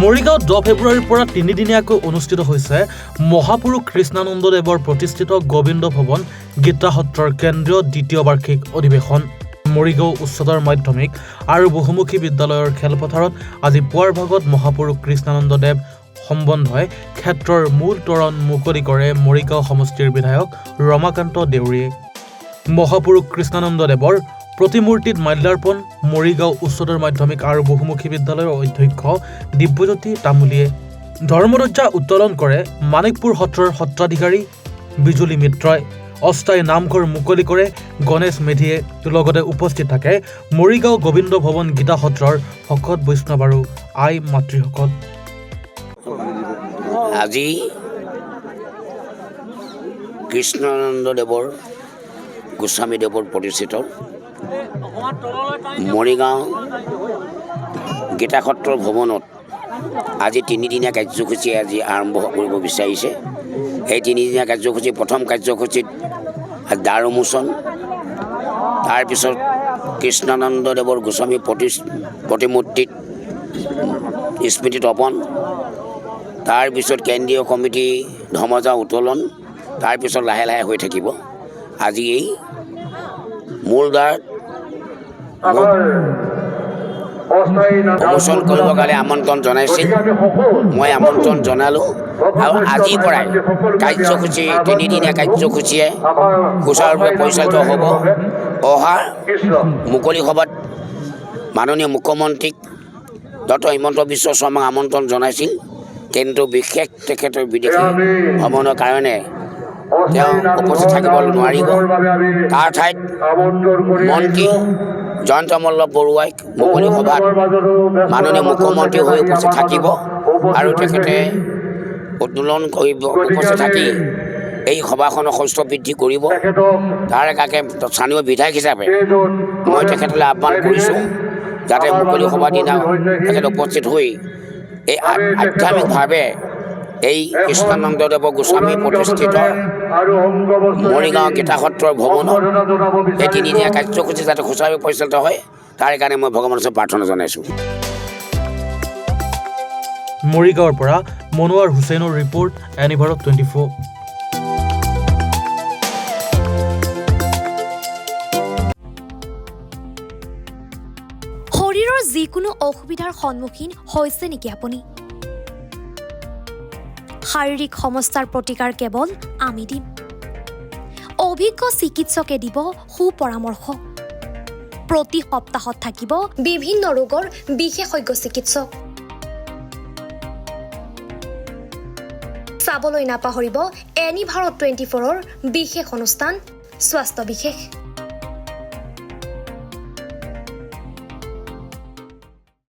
মৰিগাঁৱত 10 ফেব্ৰুৱাৰীৰ পৰা 3 দিনীয়াকৈ অনুষ্ঠিত হৈছে মহাপুৰুষ কৃষ্ণানন্দদেৱৰ প্ৰতিষ্ঠিত গোবিন্দ ভৱন গীতা সত্ৰৰ কেন্দ্ৰীয় দ্বিতীয় বাৰ্ষিক অধিৱেশন। মৰিগাঁও উচ্চতৰ মাধ্যমিক আৰু বহুমুখী বিদ্যালয়ৰ খেলপথাৰত আজি পুৱাৰ ভাগত মহাপুৰুষ কৃষ্ণানন্দদেৱ সম্বন্ধই ক্ষেত্ৰৰ মূল তৰণ মুকলি কৰে মৰিগাঁও সমষ্টিৰ বিধায়ক ৰমাকান্ত দেউৰীয়ে। মহাপুৰুষ কৃষ্ণানন্দদেৱৰ প্ৰতিমূৰ্তিত মাল্যাৰ্পণ মৰিগাঁও উচ্চতৰ মাধ্যমিক আৰু বহুমুখী বিদ্যালয়ৰ অধ্যক্ষ দিব্যজ্যোতি তামুলীয়ে। ধৰ্মধ্বজা উত্তোলন কৰে মানিকপুৰ সত্ৰৰ সত্ৰাধিকাৰী বিজুলী মিত্ৰই। অস্থায়ী নামঘৰ মুকলি কৰে গণেশ মেধিয়ে। লগতে উপস্থিত থাকে মৰিগাঁও গোবিন্দ ভৱন গীতা সত্ৰৰ ভকত বৈষ্ণৱ আৰু আই মাতৃসকল। আজি কৃষ্ণানন্দদেৱৰ গোস্বামীদেৱৰ প্ৰতিষ্ঠিত মৰিগাঁও গীতা সত্ৰৰ ভৱনত আজি 3 দিনীয়া কাৰ্যসূচী আজি আৰম্ভ কৰিব বিচাৰিছে। এই 3 দিনীয়া কাৰ্যসূচী প্ৰথম কাৰ্যসূচীত দ্বাৰ উন্মোচন, তাৰপিছত কৃষ্ণানন্দদেৱৰ গোস্বামী প্ৰতিমূৰ্তিত স্মৃতি তৰ্পণ, তাৰপিছত কেন্দ্ৰীয় কমিটি ধৰ্মধ্বজা উত্তোলন, তাৰপিছত লাহে লাহে হৈ থাকিব। আজি এই মূল দ্বাৰত উন্মোচন কৰিবৰ কাৰণে আমন্ত্ৰণ জনাইছিল। মই আমন্ত্ৰণ জনালোঁ আৰু আজিৰ পৰাই কাৰ্যসূচী 3 দিনীয়া কাৰ্যসূচীয়ে সুচাৰুৰূপে পৰিচালিত হ'ব। অহা মুকলি সভাত মাননীয় মুখ্যমন্ত্ৰীক ডক্টৰ হিমন্ত বিশ্ব শৰ্মাক আমন্ত্ৰণ জনাইছিল, কিন্তু বিশেষ তেখেতৰ বিদেশী ভ্ৰমণৰ কাৰণে তেওঁ উপস্থিত থাকিব নোৱাৰিব। তাৰ ঠাইত মন্ত্ৰী জয়ন্ত মল্লভ বৰুৱাই মুকলি সভাত মাননীয় মুখ্যমন্ত্ৰী হৈ উপস্থিত থাকিব আৰু তেখেতে উদ্বোধন কৰিব, উপস্থিত থাকি এই সভাখনৰ সৌষ্ঠৱ বৃদ্ধি কৰিব। তাৰ একাকে স্থানীয় বিধায়ক হিচাপে মই তেখেতলৈ আহ্বান কৰিছোঁ যাতে মুকলি সভাৰ দিনা তেখেত উপস্থিত হৈ এই আধ্যাত্মিকভাৱে এই কৃষ্ণানন্দদেৱ গোস্বামী প্ৰতিষ্ঠিত মৰিগাঁও গীতা সত্ৰৰ ভৱনত এই 3 দিনীয়া কাৰ্যসূচী যাতে সুচাৰুৰূপে পৰিচালিত হয়, তাৰ কাৰণে মই ভগৱানৰ ওচৰত প্ৰাৰ্থনা জনাইছোঁ। মৰিগাঁৱৰ পৰা মনোৱাৰ হুছেইনৰ ৰিপৰ্ট, এনিভাৰত 24। শৰীৰৰ যিকোনো অসুবিধাৰ সন্মুখীন হৈছে নেকি আপুনি? শাৰীৰিক সমস্যাৰ প্ৰতিকাৰ কেৱল আমি দিম। অভিজ্ঞ চিকিৎসকে দিব সুপৰামৰ্শ। প্ৰতি সপ্তাহত থাকিব বিভিন্ন ৰোগৰ বিশেষজ্ঞ চিকিৎসক। চাবলৈ নাপাহৰিব এনিভাৰত 24ৰ বিশেষ অনুষ্ঠান স্বাস্থ্য বিশেষ।